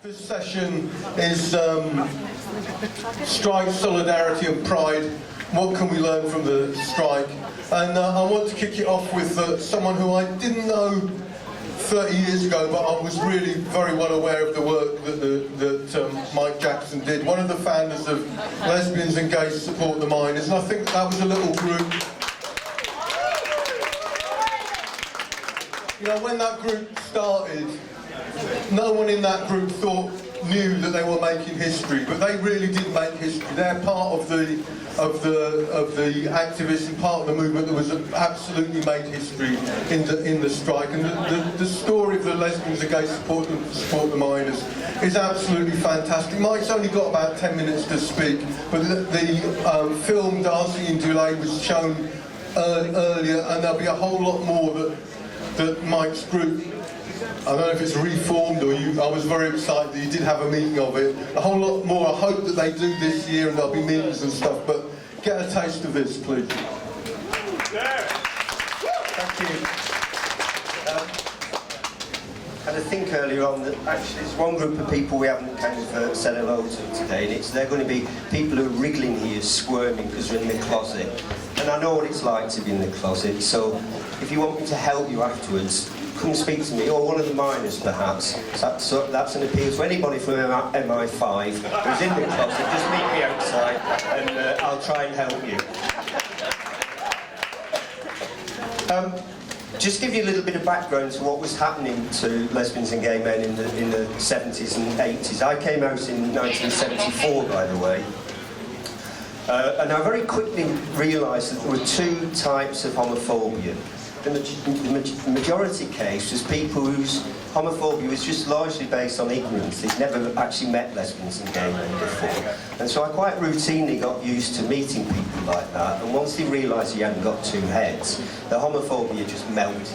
This session is strike, solidarity and pride. What can we learn from the strike? And I want to kick it off with someone who I didn't know 30 years ago, but I was really very well aware of the work that Mike Jackson did. One of the founders of Lesbians and Gays Support the Miners, and I think that was a little group. You know, when that group started, no one in that group knew that they were making history, but they really did make history. They're part of the activists and part of the movement that was absolutely made history in the strike. And the story of the Lesbians and Gays Support the Miners is absolutely fantastic. Mike's only got about 10 minutes to speak, but the film Dancing in Delay was shown earlier, and there'll be a whole lot more that Mike's group, I don't know if it's reformed or I was very excited that you did have a meeting of it. A whole lot more I hope that they do this year, and there'll be meetings and stuff, but get a taste of this, please. Thank you. And I think earlier on that actually there's one group of people we haven't kind of said hello to today, and they're going to be people who are wriggling here, squirming because they're in the closet. And I know what it's like to be in the closet, so if you want me to help you afterwards, come speak to me, or one of the miners perhaps. That's an appeal to anybody from MI5 who's in the closet. Just meet me outside and I'll try and help you. Just give you a little bit of background to what was happening to lesbians and gay men in the 70s and 80s. I came out in 1974, by the way. And I very quickly realised that there were two types of homophobia. The majority case was people whose homophobia was just largely based on ignorance. They'd never actually met lesbians and gay men before. And so I quite routinely got used to meeting people like that, and once they realised you hadn't got two heads, the homophobia just melted.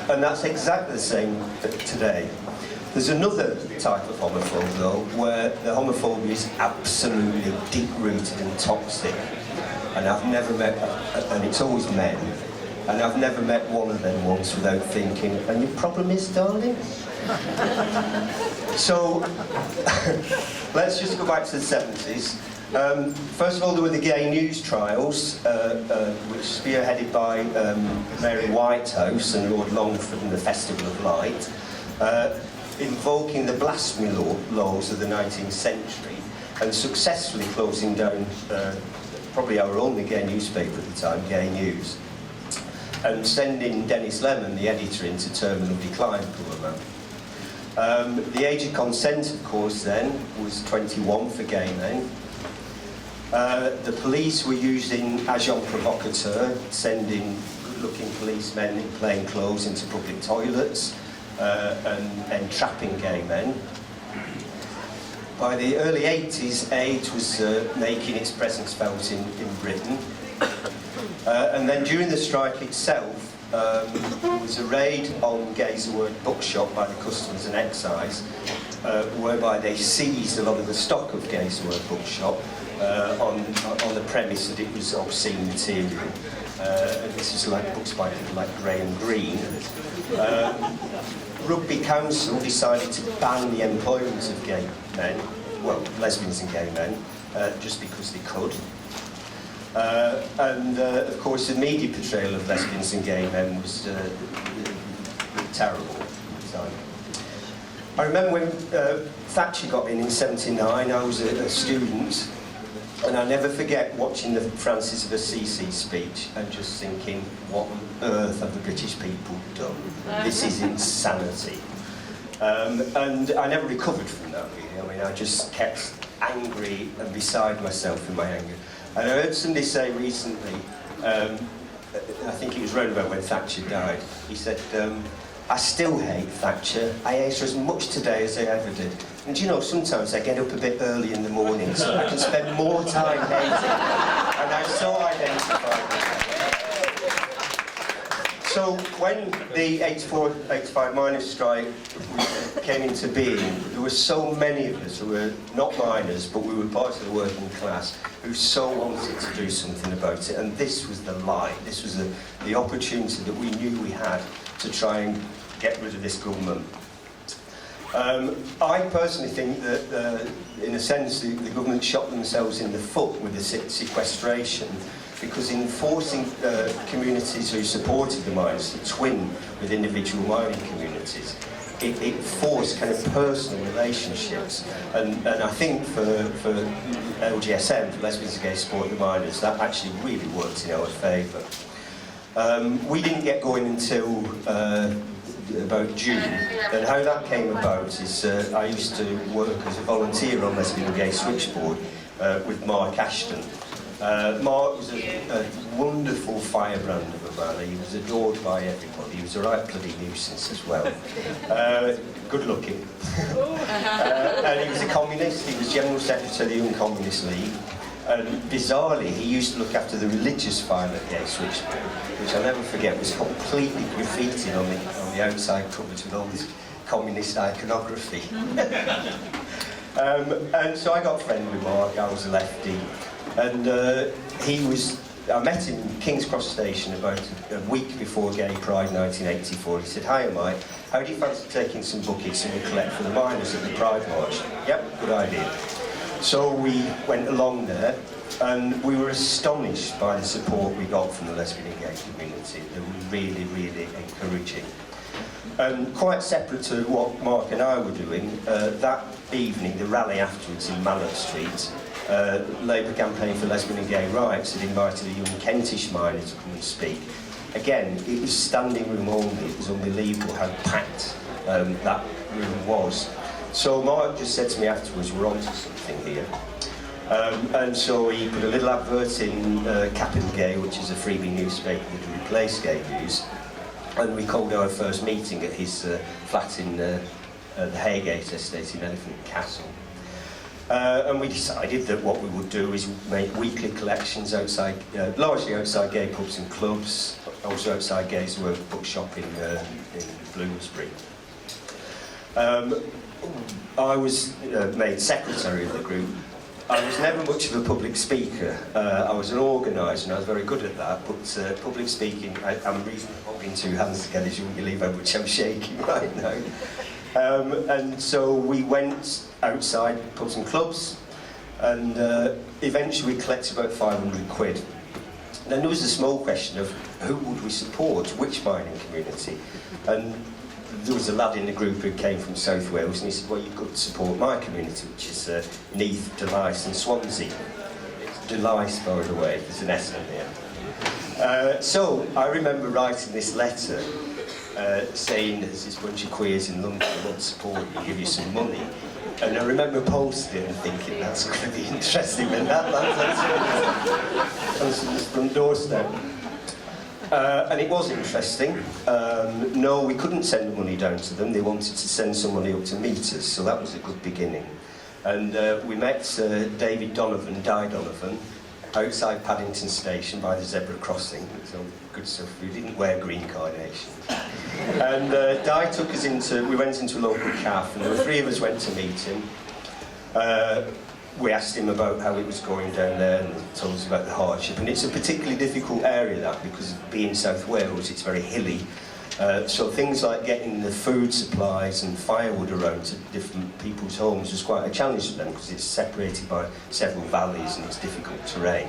And that's exactly the same today. There's another type of homophobia, though, where the homophobia is absolutely deep-rooted and toxic. And I've never met, and it's always men, and I've never met one of them once without thinking, and your problem is, darling? So, let's just go back to the 70s. First of all, there were the gay news trials, which spearheaded by Mary Whitehouse and Lord Longford and the Festival of Light, invoking the blasphemy laws of the 19th century and successfully closing down probably our only gay newspaper at the time, Gay News, and sending Dennis Lemon, the editor, into terminal decline, poor man. The age of consent, of course, then, was 21 for gay men. The police were using agent provocateur, sending good-looking policemen in plain clothes into public toilets and entrapping gay men. By the early 80s, AIDS was making its presence felt in Britain. And then during the strike itself, there was a raid on Gayserworth Bookshop by the Customs and Excise, whereby they seized a lot of the stock of Gayserworth Bookshop on the premise that it was obscene material. And this is like books by people like Graham Greene. Rugby Council decided to ban the employment of gay men, well, lesbians and gay men, just because they could. And of course the media portrayal of lesbians and gay men was terrible at the time. I remember when Thatcher got in 79, I was a student, and I never forget watching the Francis of Assisi speech and just thinking, what on earth have the British people done? This is insanity. And I never recovered from that, really. I mean, I just kept angry and beside myself in my anger. And I heard somebody say recently, I think it was round about when Thatcher died, he said, I still hate Thatcher. I hate her as much today as I ever did. And you know, sometimes I get up a bit early in the morning so I can spend more time hating. And I so identified with that. So when the 84-85 miners' strike came into being, there were so many of us who were not miners, but we were part of the working class, who so wanted to do something about it. And this was the light, this was the opportunity that we knew we had to try and get rid of this government. I personally think that, in a sense, the government shot themselves in the foot with the sequestration, because in forcing communities who supported the mines to twin with individual mining communities, it forced kind of personal relationships. And I think for LGSM, for Lesbians and Gay Support the Miners, that actually really worked in our favour. We didn't get going until about June, and how that came about is I used to work as a volunteer on Lesbian and Gay Switchboard with Mark Ashton. Mark was a wonderful firebrand of a man. He was adored by everybody. He was a right bloody nuisance as well. Good looking. And he was a communist. He was General Secretary of the Young Communist League. And bizarrely, he used to look after the religious file at Gay Switchboard, which I'll never forget was completely graffitied on the outside cupboards with all this communist iconography. And so I got friendly with Mark. I was a lefty. And I met him in King's Cross Station about a week before Gay Pride 1984. He said, "Hiya Mike, how do you fancy taking some buckets and we collect for the miners at the Pride March?" "Yep, good idea." So we went along there, and we were astonished by the support we got from the lesbian and gay community. They were really, really encouraging. And quite separate to what Mark and I were doing, that evening, the rally afterwards in Mallet Street, Labour Campaign for Lesbian and Gay Rights had invited a young Kentish miner to come and speak. Again, it was standing room only. It was unbelievable how packed that room was. So Mark just said to me afterwards, "We're onto something here." And so he put a little advert in Capital Gay, which is a freebie newspaper that replaced Gay News. And we called our first meeting at his flat in the Haygate estate in Elephant Castle. And we decided that what we would do is make weekly collections outside, largely outside gay pubs and clubs, also outside Gays Work bookshop in Bloomsbury. I was made secretary of the group. I was never much of a public speaker. I was an organiser and I was very good at that, but public speaking, I'm reasonably holding two hands together, as you wouldn't believe how much I'm shaking right now. And so we went outside pubs and clubs, and eventually we collected about 500 quid. Then there was a small question of who would we support, which mining community, and there was a lad in the group who came from South Wales, and he said, "Well, you could support my community, which is Neath, Delice and Swansea." Delice, by the way, there's an S in here. So I remember writing this letter saying there's this bunch of queers in London who want to support you, give you some money. And I remember posting it and thinking, that's going to be interesting when that lands on the front doorstep. And it was interesting. No, we couldn't send the money down to them. They wanted to send somebody up to meet us, so that was a good beginning. And we met David Donovan, Di Donovan, outside Paddington Station by the zebra crossing. So good stuff. We didn't wear green carnations. And Di took us we went into a local cafe, and the three of us went to meet him. We asked him about how it was going down there, and he told us about the hardship. And it's a particularly difficult area, that, because of being South Wales, it's very hilly. So things like getting the food supplies and firewood around to different people's homes was quite a challenge for them, because it's separated by several valleys and it's difficult terrain.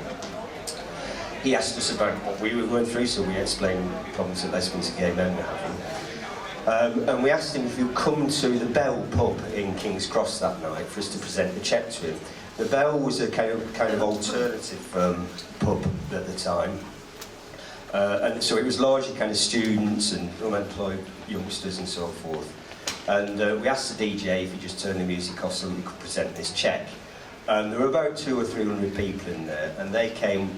He asked us about what we were going through, so we explained problems that lesbians and gay men were having. And we asked him if he'd come to the Bell pub in King's Cross that night for us to present the cheque to him. The Bell was a kind of alternative pub at the time. And so it was largely kind of students and unemployed youngsters and so forth. And we asked the DJ if he just turned the music off so we could present this cheque. And there were about 200 or 300 people in there, and they came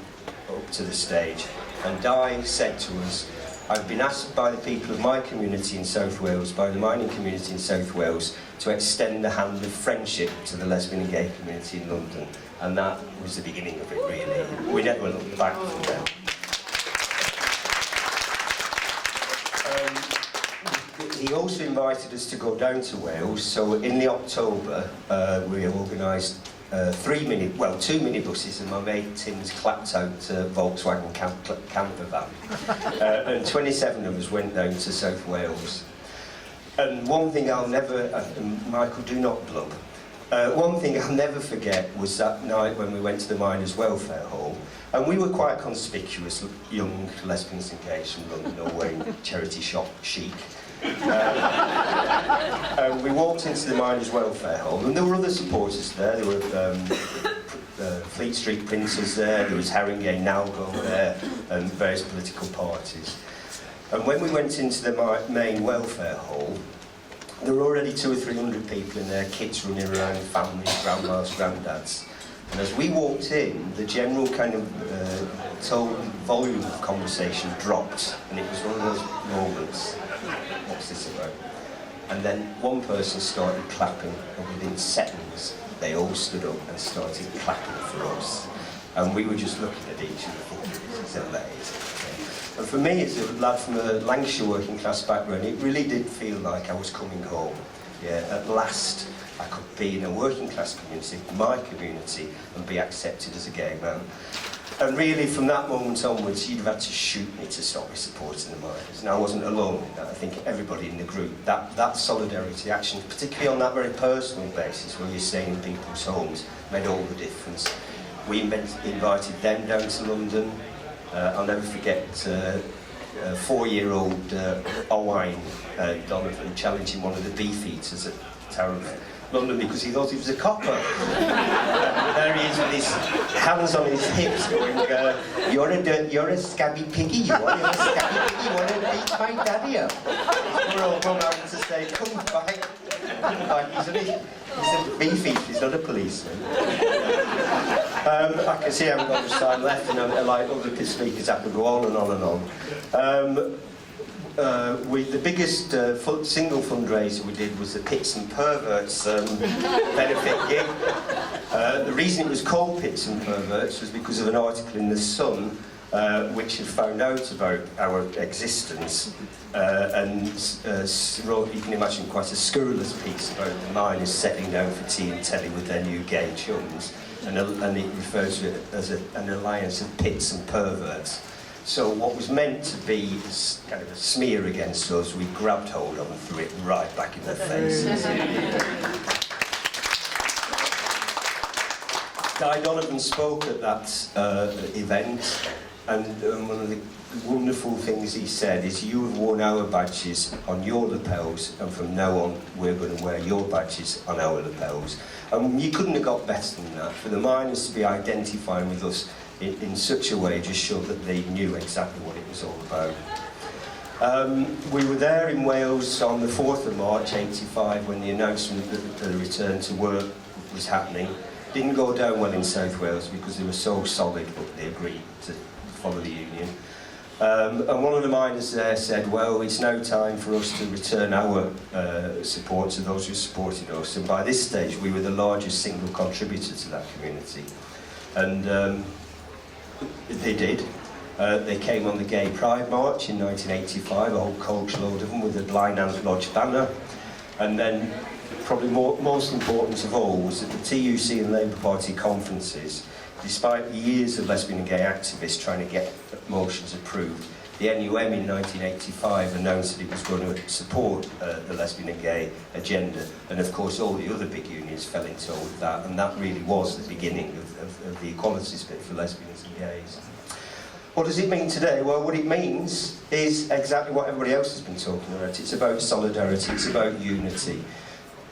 up to the stage. And Di said to us, "I've been asked by the people of my community in South Wales, by the mining community in South Wales, to extend the hand of friendship to the lesbian and gay community in London." And that was the beginning of it, really. We never looked back from there. He also invited us to go down to Wales, so in the October we organised two minibuses and my mate Tim's clapped out Volkswagen camper van. And 27 of us went down to South Wales. And one thing I'll never, Michael, do not blub. One thing I'll never forget was that night when we went to the Miners' Welfare Hall, and we were quite conspicuous, young lesbians engaged from London, all wearing charity shop chic. And we walked into the Miners' Welfare Hall, and there were other supporters there. There were Fleet Street printers there, there was Haringey Nalgo there, and various political parties. And when we went into the main welfare hall, there were already 200 or 300 people in there, kids running around, families, grandmas, granddads. And as we walked in, the general kind of volume of conversation dropped, and it was one of those moments, what's this about? And then one person started clapping, and within seconds, they all stood up and started clapping for us. And we were just looking at each other thinking, this is amazing. And for me, as a lad from a Lancashire working class background, it really did feel like I was coming home. Yeah, at last, I could be in a working class community, my community, and be accepted as a gay man. And really, from that moment onwards, you'd have had to shoot me to stop me supporting the Miners. And I wasn't alone in that. I think everybody in the group, that solidarity action, particularly on that very personal basis, where you're staying in people's homes, made all the difference. We invited them down to London. I'll never forget 4-year-old Owain Donovan challenging one of the beefeaters at Tower of London because he thought he was a copper. There he is with his hands on his hips going, you're a scabby piggy, you are, you're a scabby piggy, you want to beat my daddy up. We're all going out to say, come back. He's a beefeater, he's not a policeman. I can see I haven't got much time left, and like other speakers, I could go on and on and on. The biggest single fundraiser we did was the Pits and Perverts benefit gig. The reason it was called Pits and Perverts was because of an article in The Sun which had found out about our existence and wrote, you can imagine, quite a scurrilous piece about the Miners settling down for tea and telly with their new gay chums, and it refers to it as an alliance of pits and perverts. So what was meant to be kind of a smear against us, we grabbed hold of and threw it right back in their faces. Guy Donovan spoke at that event, and one of the wonderful things he said is, you have worn our badges on your lapels, and from now on we're going to wear your badges on our lapels. And you couldn't have got better than that. For the Miners to be identifying with us in such a way just showed that they knew exactly what it was all about. We were there in Wales on the 4th of March 85 when the announcement that the return to work was happening. Didn't go down well in South Wales because they were so solid, but they agreed to follow the union. And one of the Miners there said, well, it's now time for us to return our support to those who supported us. And by this stage, we were the largest single contributor to that community. And they did. They came on the Gay Pride March in 1985, a whole coachload of them with the Blind Man's Lodge banner. And then, probably most important of all, was that the TUC and Labour Party conferences, despite years of lesbian and gay activists trying to get motions approved, the NUM in 1985 announced that it was going to support the lesbian and gay agenda, and of course all the other big unions fell into with that, and that really was the beginning of the equalities bit for lesbians and gays. What does it mean today? Well, what it means is exactly what everybody else has been talking about. It's about solidarity, it's about unity.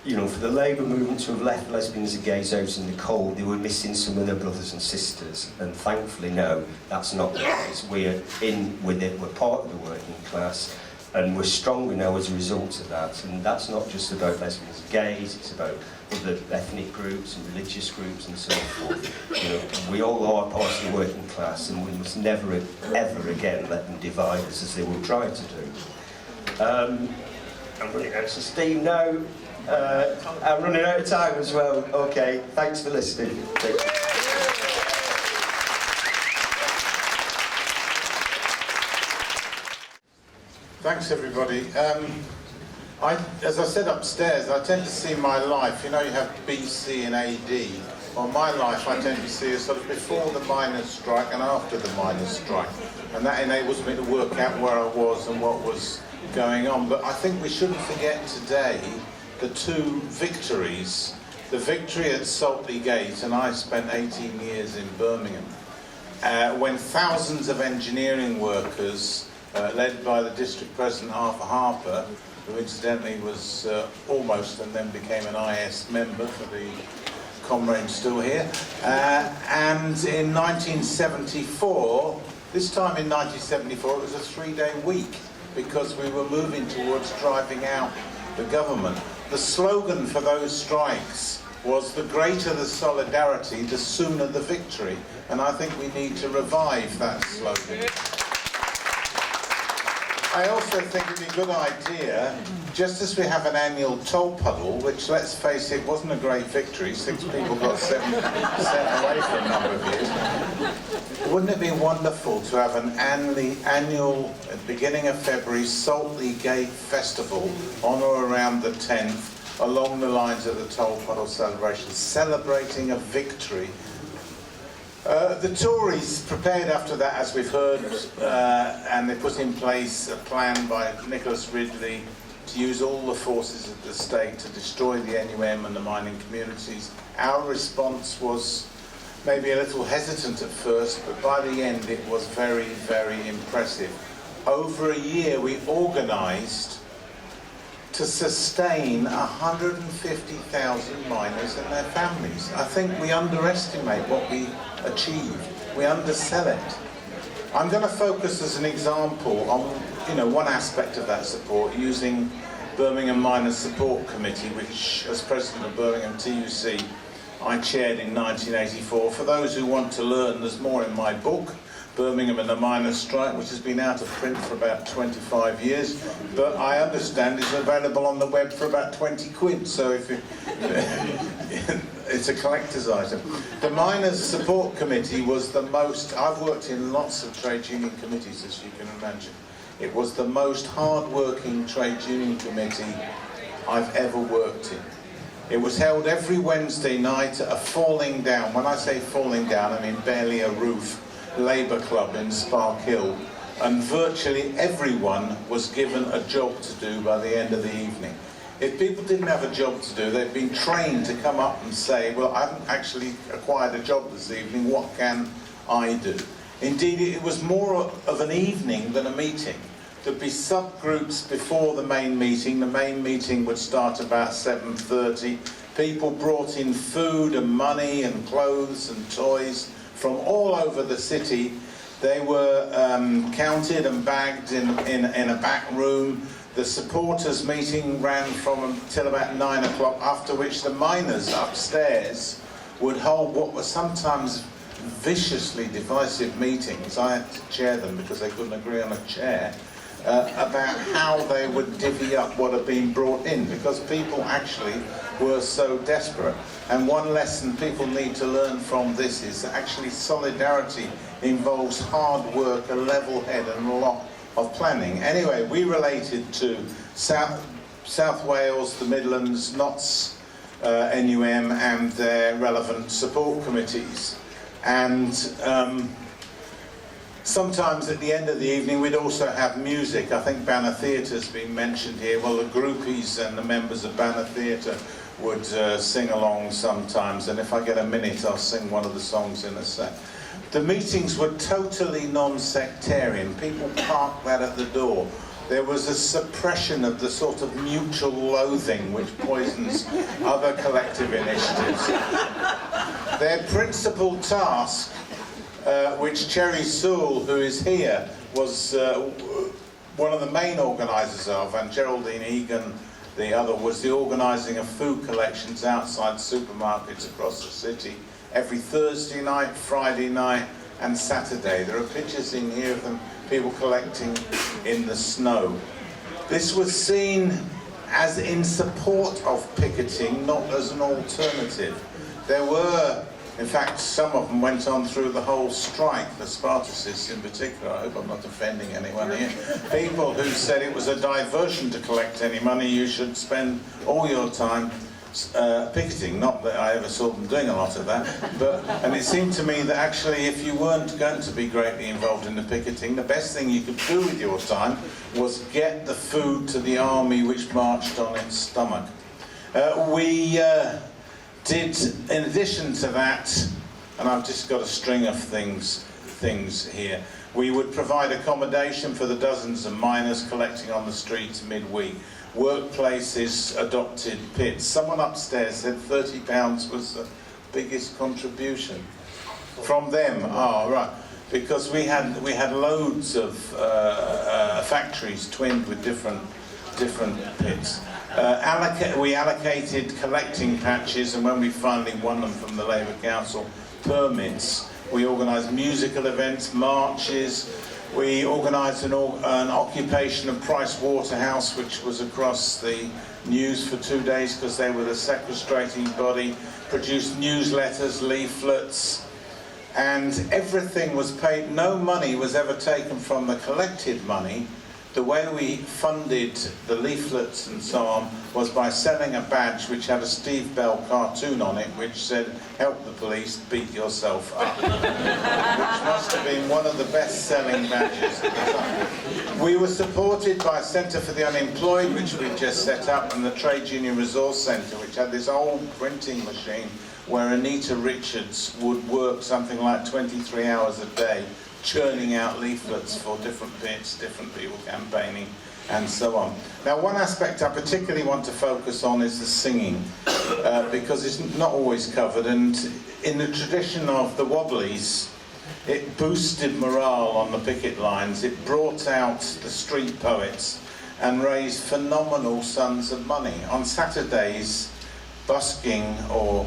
You know, for the Labour movement to have left lesbians and gays out in the cold, they were missing some of their brothers and sisters. And thankfully, no, that's not the case. We're in with it, we're part of the working class, and we're stronger now as a result of that. And that's not just about lesbians and gays, it's about other ethnic groups and religious groups and so forth. You know, we all are part of the working class, and we must never, ever again let them divide us as they will try to do. I'm running out of steam now. I'm running out of time as well. Okay, thanks for listening. Thanks everybody. As I said upstairs, I tend to see my life, you know, you have B, C and AD. Well, my life I tend to see as sort of before the miners' strike and after the miners' strike. And that enables me to work out where I was and what was going on. But I think we shouldn't forget today the two victories. The victory at Saltley Gate, and I spent 18 years in Birmingham, when thousands of engineering workers, led by the district president Arthur Harper, who incidentally was almost and then became an IS member for the comrades still here, and in 1974, this time in 1974, it was a 3-day week because we were moving towards driving out the government. The slogan for those strikes was the greater the solidarity, the sooner the victory. And I think we need to revive that slogan. I also think it'd be a good idea, just as we have an annual toll puddle, which, let's face it, wasn't a great victory. 6 people got sent away for a number of years. Wouldn't it be wonderful to have an annual, at the beginning of February, Saltley Gate Festival on or around the 10th, along the lines of the toll puddle celebration, celebrating a victory. The Tories prepared after that, as we've heard, and they put in place a plan by Nicholas Ridley to use all the forces of the state to destroy the NUM and the mining communities. Our response was maybe a little hesitant at first, but by the end it was very, very impressive. Over a year we organised to sustain 150,000 miners and their families. I think we underestimate what we achieved. We undersell it. I'm going to focus as an example on, one aspect of that support, using Birmingham Miners Support Committee, which, as president of Birmingham TUC, I chaired in 1984. For those who want to learn, there's more in my book, Birmingham and the Miners' Strike, which has been out of print for about 25 years, but I understand it's available on the web for about 20 quid, so if you, it's a collector's item. The Miners' Support Committee was the most, I've worked in lots of trade union committees, as you can imagine. It was the most hard-working trade union committee I've ever worked in. It was held every Wednesday night at a falling down, when I say falling down, I mean barely a roof, Labour Club in Spark Hill, and virtually everyone was given a job to do by the end of the evening. If people didn't have a job to do, they'd been trained to come up and say, well, I haven't actually acquired a job this evening, what can I do? Indeed, it was more of an evening than a meeting. There'd be subgroups before the main meeting. The main meeting would start about 7:30. People brought in food and money and clothes and toys from all over the city. They were counted and bagged in a back room. The supporters meeting ran from until about 9 o'clock, after which the miners upstairs would hold what were sometimes viciously divisive meetings. I had to chair them because they couldn't agree on a chair, about how they would divvy up what had been brought in, because people actually were so desperate. And one lesson people need to learn from this is that actually solidarity involves hard work, a level head and a lot of planning. Anyway, we related to South Wales, the Midlands, Notts, NUM and their relevant support committees. And sometimes at the end of the evening we'd also have music. I think Banner Theatre's been mentioned here. Well, the groupies and the members of Banner Theatre would sing along sometimes, and if I get a minute I'll sing one of the songs in a sec. The meetings were totally non-sectarian. People parked that at the door. There was a suppression of the sort of mutual loathing which poisons other collective initiatives. Their principal task, which Cherry Sewell, who is here, was one of the main organisers of, and Geraldine Egan, the other, was the organising of food collections outside supermarkets across the city every Thursday night, Friday night and Saturday. There are pictures in here of them, people collecting in the snow. This was seen as in support of picketing, not as an alternative. There were, in fact, some of them went on through the whole strike, the Spartacists in particular. I hope I'm not offending anyone here. People who said it was a diversion to collect any money, you should spend all your time picketing. Not that I ever saw them doing a lot of that, and it seemed to me that actually if you weren't going to be greatly involved in the picketing, the best thing you could do with your time was get the food to the army which marched on its stomach. We did, in addition to that, and I've just got a string of things here, we would provide accommodation for the dozens of miners collecting on the streets midweek. Workplaces adopted pits. Someone upstairs said £30 was the biggest contribution from them. Oh, right. Because we had loads of factories twinned with different pits. We allocated collecting patches, and when we finally won them from the Labour Council, permits. We organised musical events, marches. We organised an occupation of Price Waterhouse, which was across the news for 2 days because they were the sequestrating body, produced newsletters, leaflets, and everything was paid. No money was ever taken from the collected money. The way we funded the leaflets and so on was by selling a badge which had a Steve Bell cartoon on it which said, "Help the police, beat yourself up," which must have been one of the best-selling badges at the time. We were supported by a Centre for the Unemployed, which we just set up, and the Trade Union Resource Centre, which had this old printing machine where Anita Richards would work something like 23 hours a day churning out leaflets for different bits, different people campaigning, and so on. Now, one aspect I particularly want to focus on is the singing, because it's not always covered, and in the tradition of the Wobblies, it boosted morale on the picket lines, it brought out the street poets, and raised phenomenal sums of money. On Saturdays, busking or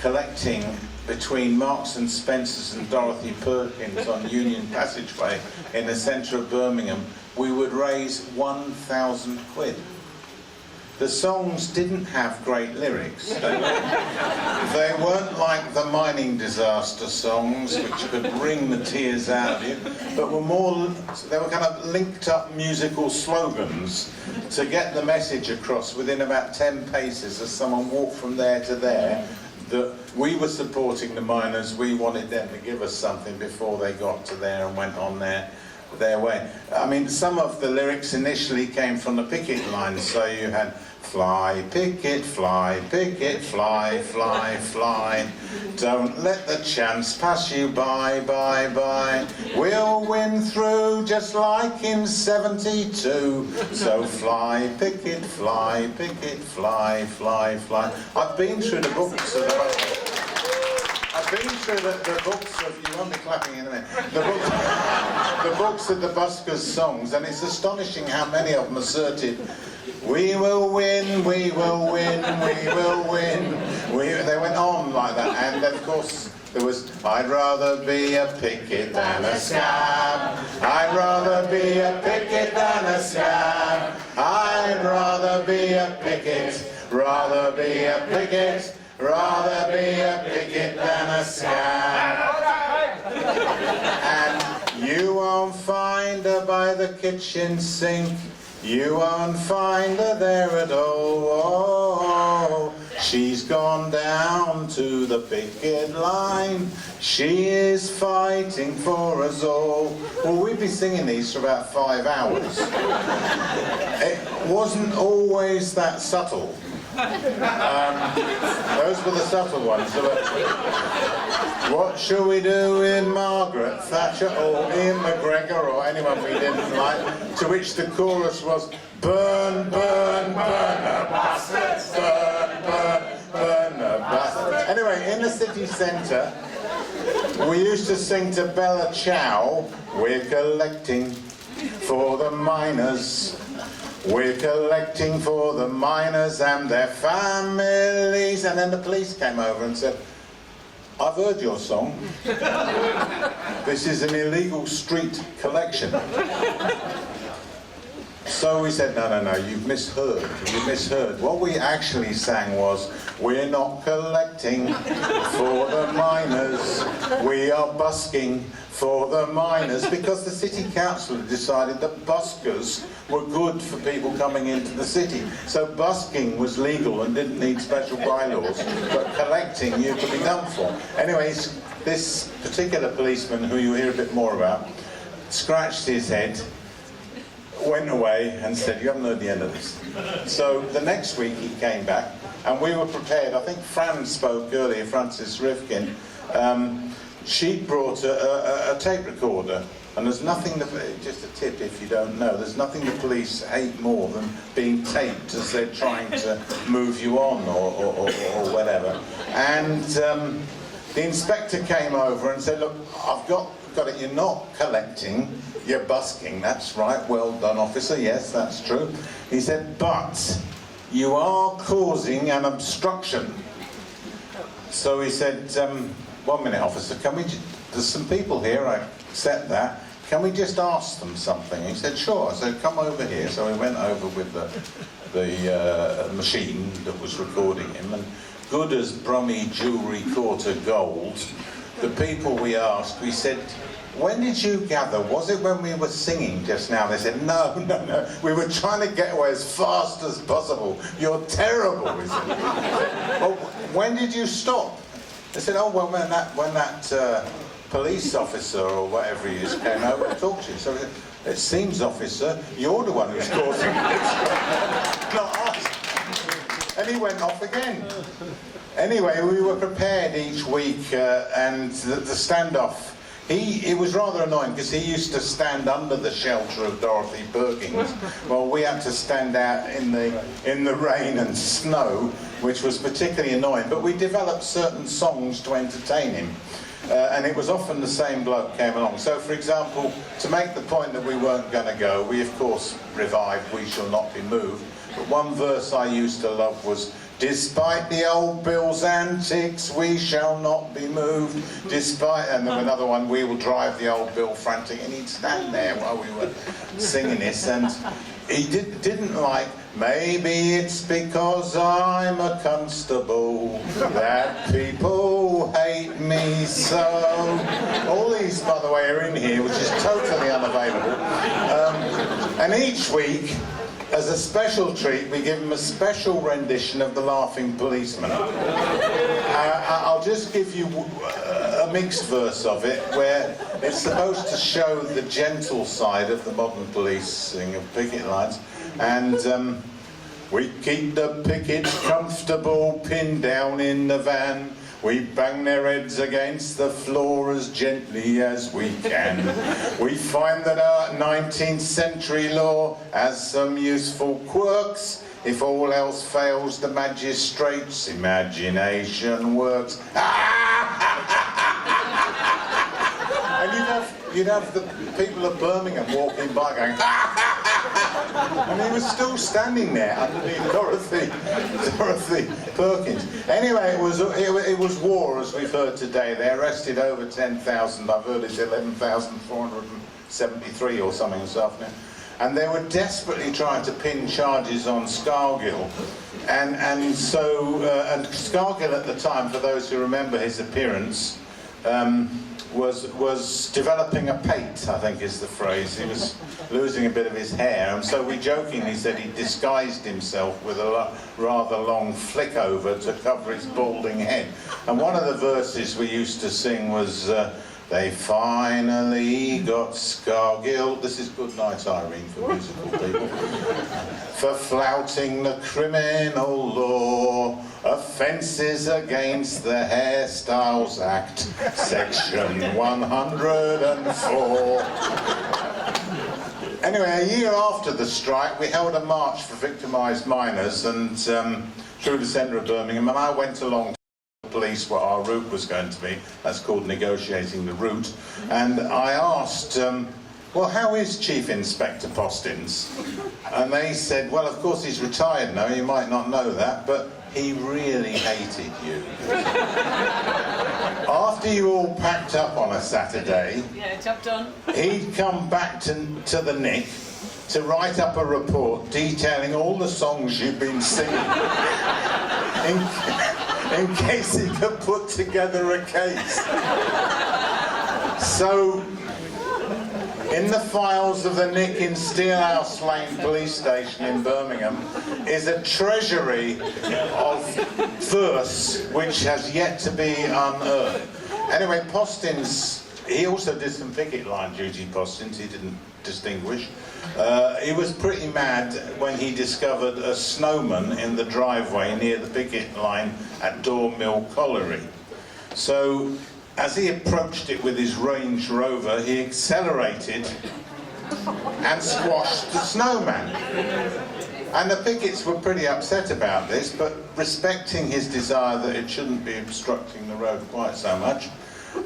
collecting between Marks and Spencer's and Dorothy Perkins on Union Passageway in the centre of Birmingham, we would raise 1,000 quid. The songs didn't have great lyrics. They weren't like the mining disaster songs, which could wring the tears out of you, but they were kind of linked up musical slogans to get the message across within about 10 paces as someone walked from there to there, that we were supporting the miners, we wanted them to give us something before they got to there and went on their way. I mean, some of the lyrics initially came from the picket lines, so you had fly, picket, fly, fly, fly. Don't let the chance pass you by, by, by. We'll win through just like in 72. So fly, picket, fly, fly, fly. I've been through the books of the books of, you won't be clapping in a minute, the books of the buskers' songs, and it's astonishing how many of them asserted, "We will win, we will win, we will win." They went on like that, and of course there was, "I'd rather be a picket than a scab. I'd rather be a picket than a scab. I'd rather be a picket, rather be a picket, rather be a picket than a scab." And you won't find her by the kitchen sink. You won't find her there at all. Oh, she's gone down to the picket line. She is fighting for us all. Well, we'd be singing these for about 5 hours. It wasn't always that subtle. Those were the subtle ones. What shall we do with Margaret Thatcher or Ian McGregor or anyone we didn't like? To which the chorus was, "Burn, burn, burn the bastards, burn, burn, burn the bastards." Anyway, in the city centre, we used to sing to Bella Ciao, "We're collecting for the miners. We're collecting for the miners and their families." And then the police came over and said, "I've heard your song. This is an illegal street collection." So we said, no, you've misheard. You misheard. What we actually sang was, we're not collecting for the miners, we are busking for the miners, because the city council had decided that buskers were good for people coming into the city. So busking was legal and didn't need special bylaws, but collecting you could be done for. Anyways, this particular policeman, who you hear a bit more about, scratched his head, went away and said, you haven't heard the end of this. So the next week he came back and we were prepared. I think Fran spoke earlier, Frances Rifkin. She brought a tape recorder, and there's nothing, just a tip if you don't know, there's nothing the police hate more than being taped as they're trying to move you on or whatever. And the inspector came over and said, look, I've got it, you're not collecting, you're busking, that's right, well done officer, yes, that's true. He said, but you are causing an obstruction. So he said, 1 minute officer, there's some people here, I accept that, can we just ask them something? He said, sure. I said, come over here. So we went over with the machine that was recording him, and good as Brummie jewellery quarter gold, the people we asked, we said, when did you gather? Was it when we were singing just now? They said, no, we were trying to get away as fast as possible. You're terrible, we said. Well, when did you stop? They said, oh, well, when that police officer or whatever he is came over to talk to you. So we said, it seems, officer, you're the one who's causing this, not us. And he went off again. Anyway, we were prepared each week, and the standoff, it was rather annoying because he used to stand under the shelter of Dorothy Perkins while we had to stand out in the rain and snow, which was particularly annoying. But we developed certain songs to entertain him. And it was often the same bloke came along. So, for example, to make the point that we weren't going to go, we of course revived We Shall Not Be Moved. But one verse I used to love was, despite the old Bill's antics, we shall not be moved. Despite, and then another one, we will drive the old Bill frantic. And he'd stand there while we were singing this, and he didn't like, maybe it's because I'm a constable that people hate me so. All these, by the way, are in here, which is totally unavailable. And each week, as a special treat, we give him a special rendition of the Laughing Policeman. I'll just give you a mixed verse of it, where it's supposed to show the gentle side of the modern policing of picket lines. And we keep the pickets comfortable, pinned down in the van. We bang their heads against the floor as gently as we can. We find that our 19th century law has some useful quirks. If all else fails, the magistrate's imagination works. And you'd have the people of Birmingham walking by going, and he was still standing there underneath Dorothy Perkins. Anyway, it was war, as we've heard today. They arrested over 10,000. I've heard it's 11,473 or something this afternoon. And they were desperately trying to pin charges on Scargill. And Scargill at the time, for those who remember his appearance, was developing a pate, I think is the phrase. He was losing a bit of his hair, and so we jokingly said he disguised himself with a rather long flick over to cover his balding head. And one of the verses we used to sing was, they finally got Scargill. This is Good Night Irene for musical people. For flouting the criminal law, offences against the Hairstyles Act, section 104. Anyway, a year after the strike, we held a march for victimised miners and through the centre of Birmingham, and I went along police what our route was going to be. That's called negotiating the route. And I asked, well, how is Chief Inspector Postins? And they said, well, of course he's retired now, you might not know that, but he really hated you. After you all packed up on a Saturday, Yeah, job done. he'd come back to the Nick to write up a report detailing all the songs you've been singing in case he could put together a case. So, in the files of the Nick in Steelhouse Lane Police Station in Birmingham is a treasury of verse which has yet to be unearthed. Anyway, Postins, he also did some picket line duty, Postins, he didn't distinguish. He was pretty mad when he discovered a snowman in the driveway near the picket line at Door Mill Colliery. So, as he approached it with his Range Rover, he accelerated and squashed the snowman. And the pickets were pretty upset about this, but respecting his desire that it shouldn't be obstructing the road quite so much,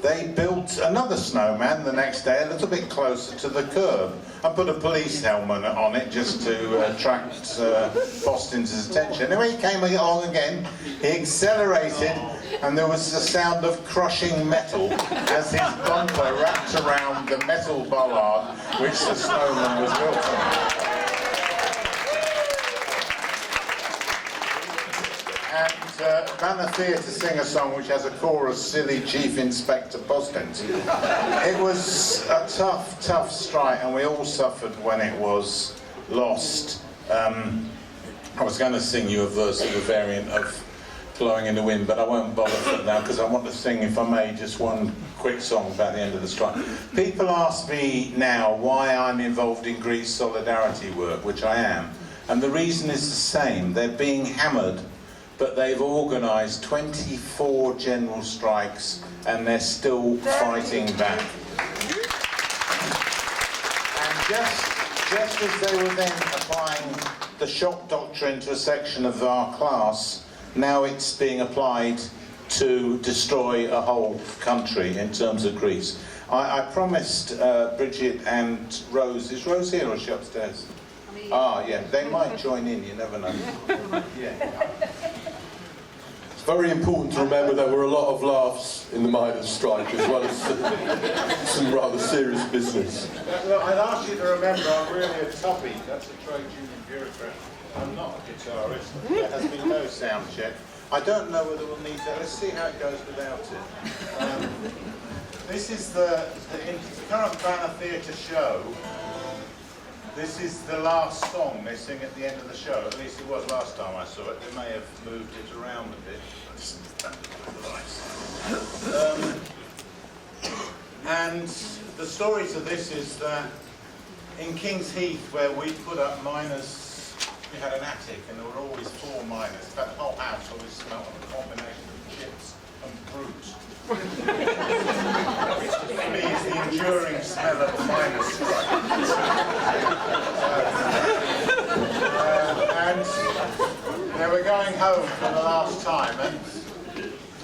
they built another snowman the next day a little bit closer to the curb and put a police helmet on it just to attract Postins' attention. Anyway, he came along again, he accelerated, and there was the sound of crushing metal as his bumper wrapped around the metal bollard which the snowman was built on. And Manor Theatre sing a song which has a chorus, Silly Chief Inspector Postins. It was a tough, tough strike, and we all suffered when it was lost. I was going to sing you a verse of a variant of Blowing in the Wind, but I won't bother for it now because I want to sing, if I may, just one quick song about the end of the strike. People ask me now why I'm involved in Greece solidarity work, which I am, and the reason is the same. They're being hammered, but they've organised 24 general strikes and they're still fighting back. And just as they were then applying the shock doctrine to a section of our class, now it's being applied to destroy a whole country in terms of Greece. I promised Bridget and Rose, is Rose here or is she upstairs? Yeah, they might join in, you never know. Yeah. It's very important to remember there were a lot of laughs in the miners' strike as well as some rather serious business. Look, I'd ask you to remember I'm really a toppy, that's a trade union bureaucrat. I'm not a guitarist, there has been no sound check. I don't know whether we'll need that, let's see how it goes without it. This is the current Banner Theatre show. This is the last song they sing at the end of the show, at least it was last time I saw it. They may have moved it around a bit. And the story to this is that in King's Heath, where we put up miners, we had an attic and there were always 4 miners. In fact, the whole house always smelled of a combination of chips and fruit. Which to me is the enduring smell of a miner's strike. And they were going home for the last time, and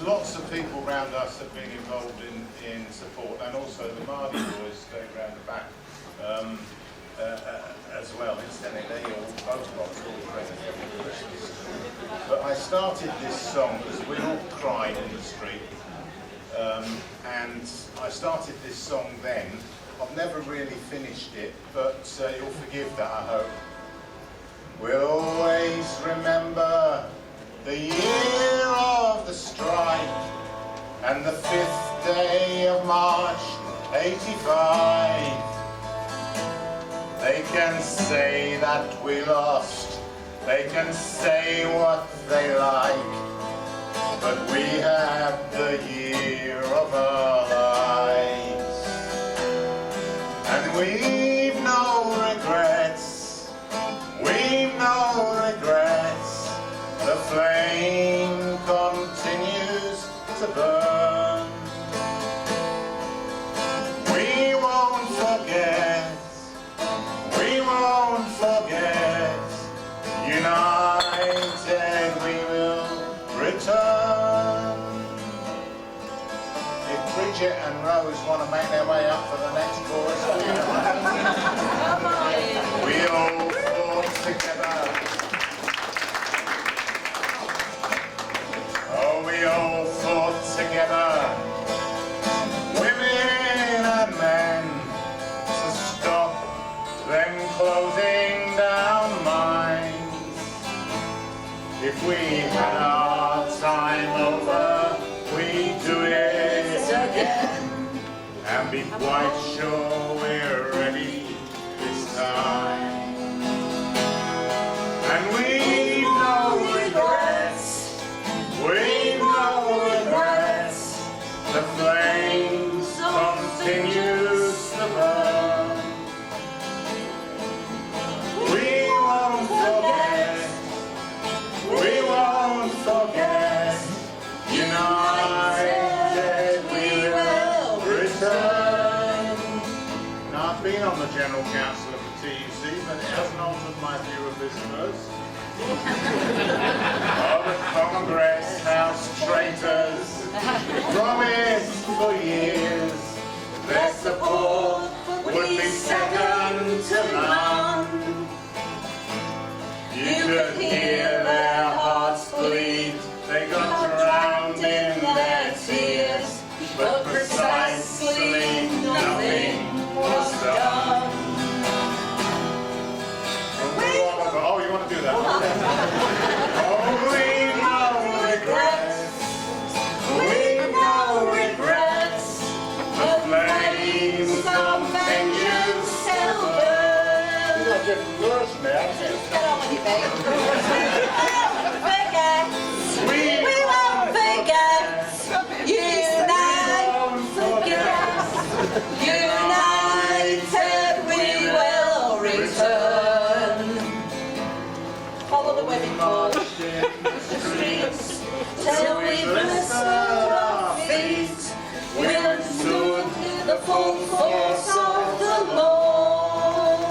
lots of people around us have been involved in support, and also the Mardi boys stayed around the back as well. Incidentally, they all both got all presents every Christmas. But I started this song because we all cried in the street. And I started this song then. I've never really finished it, but you'll forgive that, I hope. We'll always remember the year of the strike and the 5th day of March, 85. They can say that we lost, they can say what they like, but we had the year of our lives, and we've no regrets, we've no regrets. The flame continues to burn. We won't forget, we won't forget. United we will return. If Bridget and Rose want to make their way up for the next chorus, we all fought together. then closing down mines. If we had our time over, we'd do it again, and be quite sure we're ready this time. And we've no regrets, we've no regrets, the flames continues to burn. We won't forget, united we will return. Now, I've been on the General Council of the TUC, but it hasn't altered my view of this verse. Oh, the Congress House traitors promised for years their support would be second to none. You could hear their hearts bleed, they got drowned in their tears, but precisely nothing was done. Oh, you want to do that? Oh, we've no regrets, we've no regrets, the flames continue still burn. You've got a different verse now. Get on with it, babe. We won't forget. Unite, forget. United we will return. Follow the wedding march in the streets till we've lifted our feet. We'll understood the full force of the law.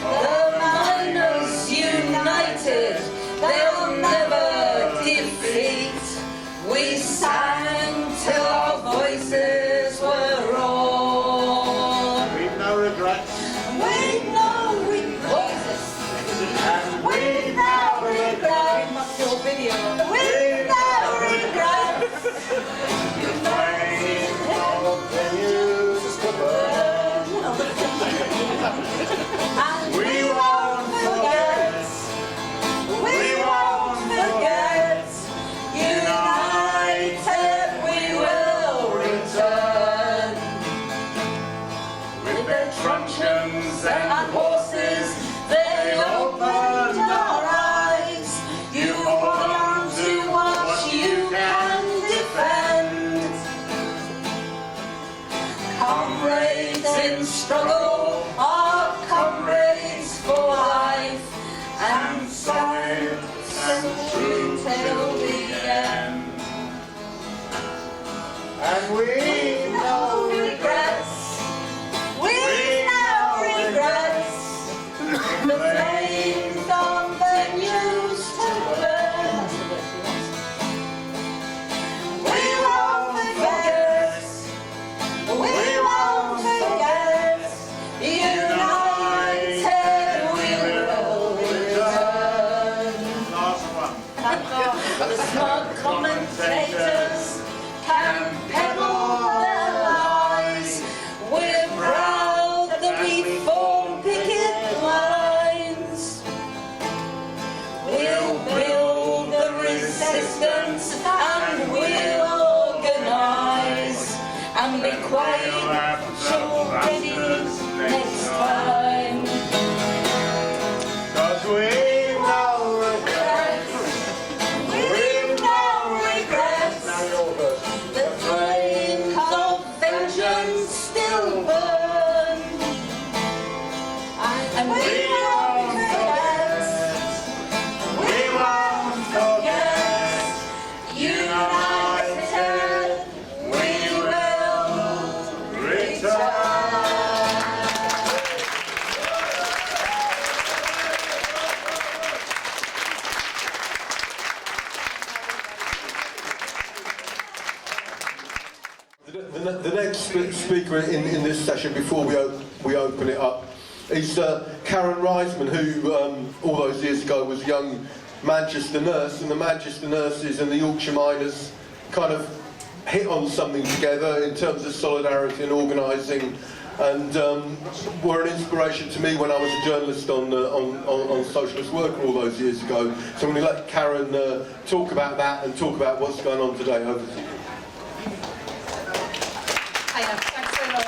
The miners united, they'll never defeat. We sang till our voices were raw. We've no regrets. We've no regrets. We've no regrets. We've no regrets. The flame continues to burn. And We won't forget. we won't forget. United we will return. With their truncheons And horses, they opened our eyes. You hold on to what you can defend. Comrades in struggle are comrades for life, and solid and true till the end. and we've No regrets. We've no regrets. The flames on the news to burn. We won't forget. We won't forget. United we will return. last one. The smug commentators can peddle their lies. We're proud that we form picket lines. We'll build the resistance and we'll organise and be quite ready next time. 'Cause we've no regrets. We've no regrets. Now your verse. The flames of vengeance still burn. And we won't forget. We won't forget. United we will Return. The next speaker in this session, before we open it up, is Karen Reissman, who all those years ago was a young Manchester nurse, and the Manchester nurses and the Yorkshire miners kind of hit on something together in terms of solidarity and organising and were an inspiration to me when I was a journalist on Socialist Worker all those years ago. So I'm going to let Karen talk about that and talk about what's going on today. Over to you. Hiya, thanks very much.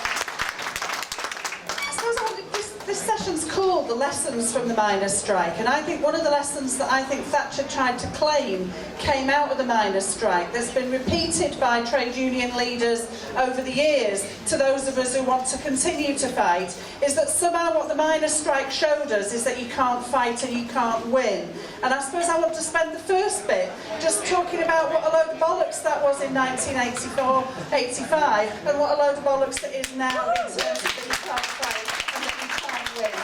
I suppose this session's called The Lessons from the Miners' Strike, and I think one of the lessons that I think Thatcher tried to claim came out of the miners' strike, that's been repeated by trade union leaders over the years to those of us who want to continue to fight, is that somehow what the miners' strike showed us is that you can't fight and you can't win. And I suppose I want to spend the first bit just talking about what a load of bollocks that was in 1984-85 and what a load of bollocks it is now in terms of that you can't fight and that you can't win.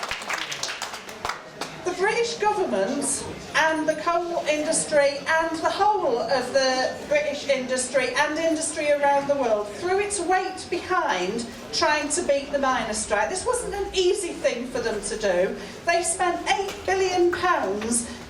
The British government and the coal industry and the whole of the British industry and industry around the world threw its weight behind trying to beat the miners' strike. This wasn't an easy thing for them to do. They spent £8 billion,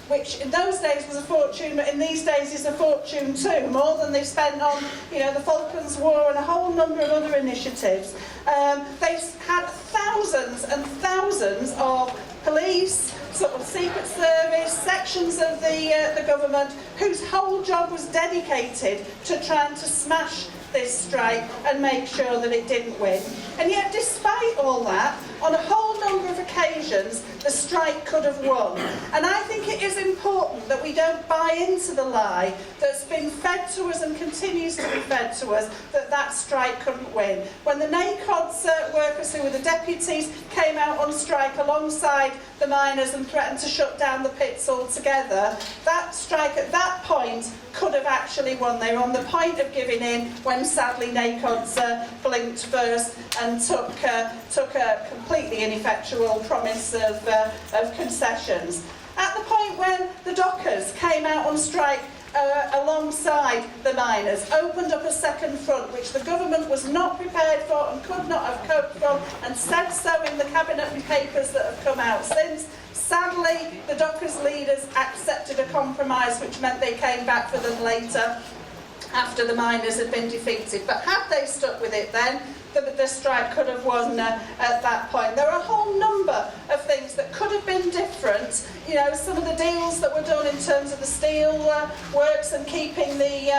which in those days was a fortune, but in these days is a fortune too, more than they spent on, the Falklands War and a whole number of other initiatives. They had thousands and thousands of police, sort of secret service, sections of the government whose whole job was dedicated to trying to smash this strike and make sure that it didn't win. And yet, despite all that, on a whole number of occasions, the strike could have won. And I think it is important that we don't buy into the lie that's been fed to us and continues to be fed to us that that strike couldn't win. When the NACOD's workers, who were the deputies, came out on strike alongside the miners and threatened to shut down the pits altogether, that strike at that point could have actually won. They were on the point of giving in when sadly NACOD's blinked first and took a completely ineffectual promise of concessions. At the point when the dockers came out on strike alongside the miners, opened up a second front which the government was not prepared for and could not have coped from, and said so in the cabinet papers that have come out since. Sadly, the dockers' leaders accepted a compromise which meant they came back for them later after the miners had been defeated. But had they stuck with it then, the strike could have won at that point. There are a whole number of things that could have been different. Some of the deals that were done in terms of the steel works and keeping the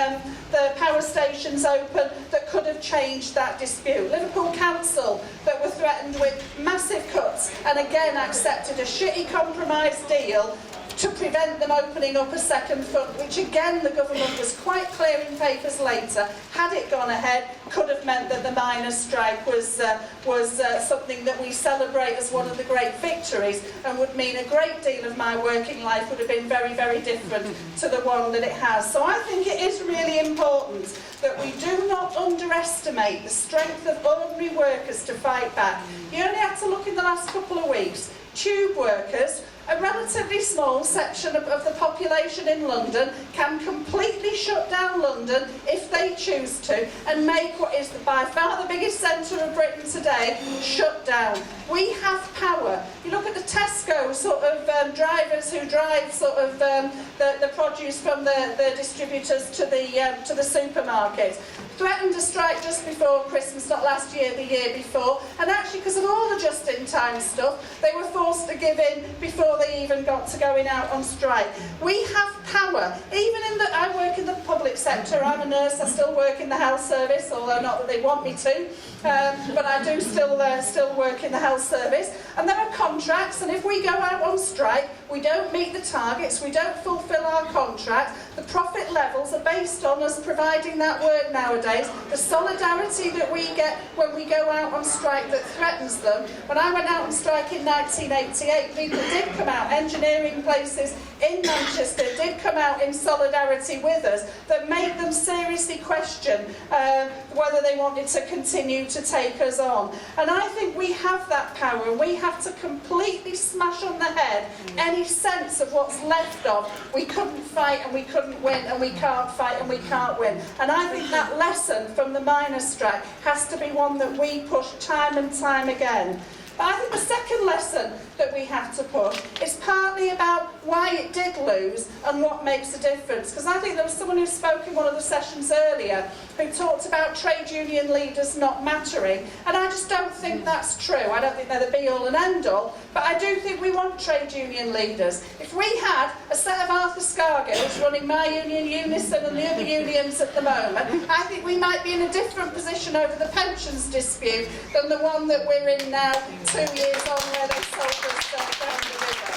power stations open that could have changed that dispute. Liverpool Council that were threatened with massive cuts and again accepted a shitty compromise deal to prevent them opening up a second front, which again the government was quite clear in papers later, had it gone ahead, could have meant that the miners' strike was something that we celebrate as one of the great victories, and would mean a great deal of my working life would have been very, very different to the one that it has. So I think it is really important that we do not underestimate the strength of ordinary workers to fight back. You only have to look in the last couple of weeks. Tube workers, a relatively small section of the population in London, can completely shut down London if they choose to and make what is by far the biggest centre of Britain today shut down. We have power. You look at the Tesco sort of drivers who drive sort of the produce from the distributors to the supermarkets. Threatened to strike just before Christmas, not last year, the year before, and actually because of all the just-in-time stuff, they were forced to give in before they even got to going out on strike. We have power. Even I work in the public sector. I'm a nurse. I still work in the health service, although not that they want me to, but I do still work in the health service. And there are contracts, and if we go out on strike, we don't meet the targets, we don't fulfil our contract, the profit levels are based on us providing that work nowadays. The solidarity that we get when we go out on strike that threatens them. When I went out on strike in 1988, people did come out, engineering places in Manchester did come out in solidarity with us, that made them seriously question whether they wanted to continue to take us on. And I think we have that power, and we have to completely smash on the head any sense of what's left of we couldn't fight and we couldn't win and we can't fight and we can't win. And I think that lesson from the miners' strike has to be one that we push time and time again. But I think the second lesson that we have to push is partly about why it did lose and what makes a difference. Because I think there was someone who spoke in one of the sessions earlier who talked about trade union leaders not mattering, and I just don't think that's true. I don't think they're the be-all and end-all, but I do think we want trade union leaders. If we had a set of Arthur Scargills running my union, Unison and the other unions at the moment, I think we might be in a different position over the pensions dispute than the one that we're in now, 2 years on, where they sold us down the river.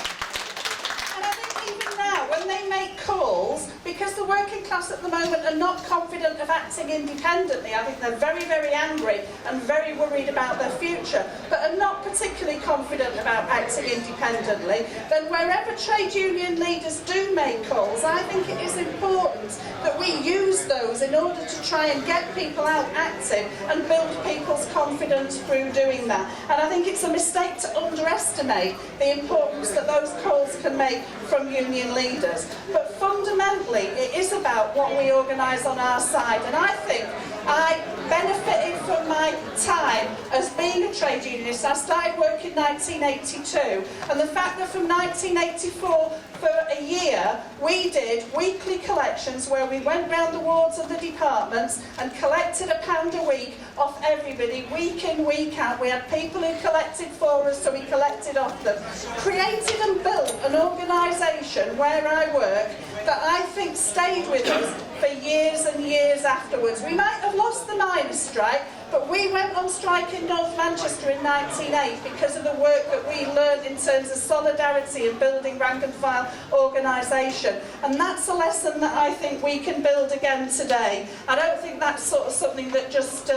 And I think even now, when they make calls, because the working class at the moment are not confident of acting independently, I think they're very, very angry and very worried about their future, but are not particularly confident about acting independently, then wherever trade union leaders do make calls, I think it is important that we use those in order to try and get people out active and build people's confidence through doing that. And I think it's a mistake to underestimate the importance that those calls can make from union leaders. But fundamentally, it is about what we organise on our side, and I think I benefited from my time as being a trade unionist. I started work in 1982, and the fact that from 1984 for a year we did weekly collections where we went round the wards of the departments and collected £1 a week off everybody, week in, week out. We had people who collected for us, so we collected off them. Created and built an organisation where I work that I think stayed with us for years and years afterwards. We might have lost the miners' strike, but we went on strike in North Manchester in 1908 because of the work that we learned in terms of solidarity and building rank and file organisation. And that's a lesson that I think we can build again today. I don't think that's sort of something that just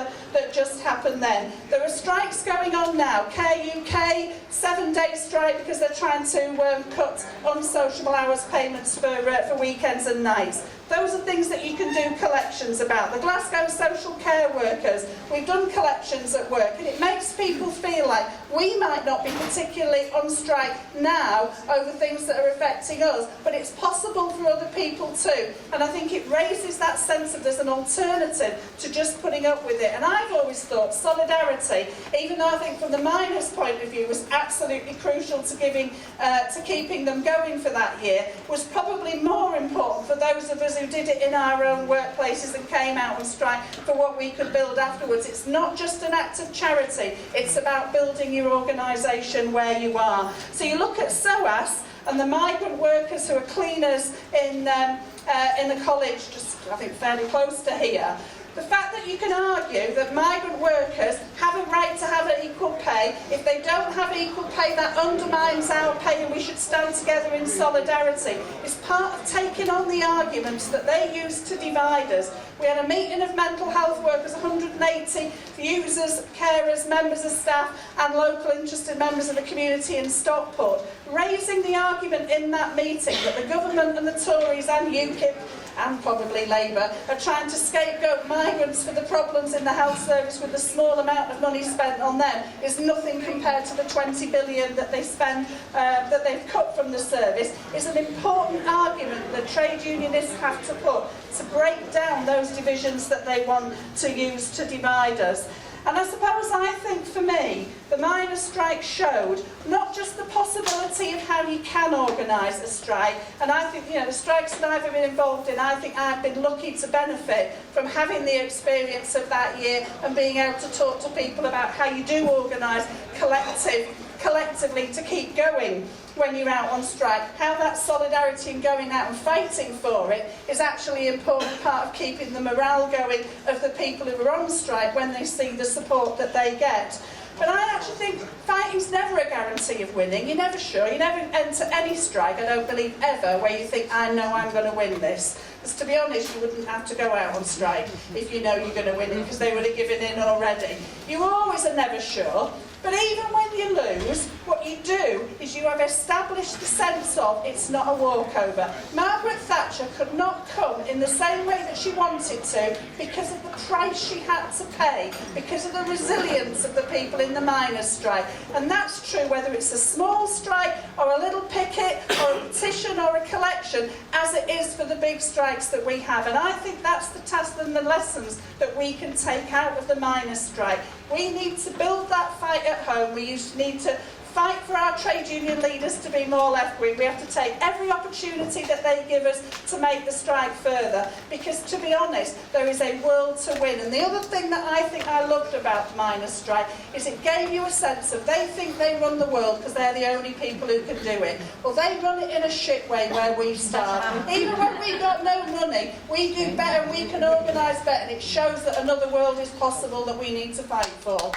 happened then. There are strikes going on now. Care UK, 7-day strike because they're trying to cut unsociable hours payments for weekends and nights. Those are things that you can do collections about. The Glasgow social care workers, we've done collections at work, and it makes people feel like we might not be particularly on strike now over things that are affecting us, but it's possible for other people too. And I think it raises that sense of there's an alternative to just putting up with it. And I've always thought solidarity, even though I think from the miners' point of view was absolutely crucial to keeping them going for that year, was probably more important for those of us who did it in our own workplaces and came out on strike for what we could build afterwards. It's not just an act of charity, it's about building your organisation where you are. So you look at SOAS and the migrant workers who are cleaners in the college, just I think fairly close to here. The fact that you can argue that migrant workers have a right to have an equal pay, if they don't have equal pay, that undermines our pay and we should stand together in solidarity, is part of taking on the arguments that they use to divide us. We had a meeting of mental health workers, 180 users, carers, members of staff and local interested members of the community in Stockport, raising the argument in that meeting that the government and the Tories and UKIP and probably Labour are trying to scapegoat migrants for the problems in the health service with the small amount of money spent on them is nothing compared to the 20 billion that they spend, that they've cut from the service, is an important argument that trade unionists have to put to break down those divisions that they want to use to divide us. And I suppose I think for me, the miners' strike showed not just the possibility of how you can organise a strike, and I think, the strikes that I've been involved in, I think I've been lucky to benefit from having the experience of that year and being able to talk to people about how you do organise collectively to keep going when you're out on strike, how that solidarity and going out and fighting for it is actually an important part of keeping the morale going of the people who are on strike when they see the support that they get. But I actually think fighting's never a guarantee of winning. You're never sure. You never enter any strike, I don't believe ever, where you think, I know I'm going to win this. Because to be honest, you wouldn't have to go out on strike if you know you're going to win it, because they would have given in already. You always are never sure. But even when you lose, what you do is you have established the sense of it's not a walkover. Margaret Thatcher could not come in the same way that she wanted to because of the price she had to pay, because of the resilience of the people in the miners' strike. And that's true whether it's a small strike or a little picket or a petition or a collection, as it is for the big strikes that we have. And I think that's the task and the lessons that we can take out of the miners' strike. We need to build that fight at home. We need to fight for our trade union leaders to be more left-wing. We have to take every opportunity that they give us to make the strike further, because to be honest, there is a world to win. And the other thing that I think I loved about the miners' strike is it gave you a sense of they think they run the world because they're the only people who can do it. Well, they run it in a shit way where we start. Even when we've got no money, we do better, we can organise better, and it shows that another world is possible that we need to fight for.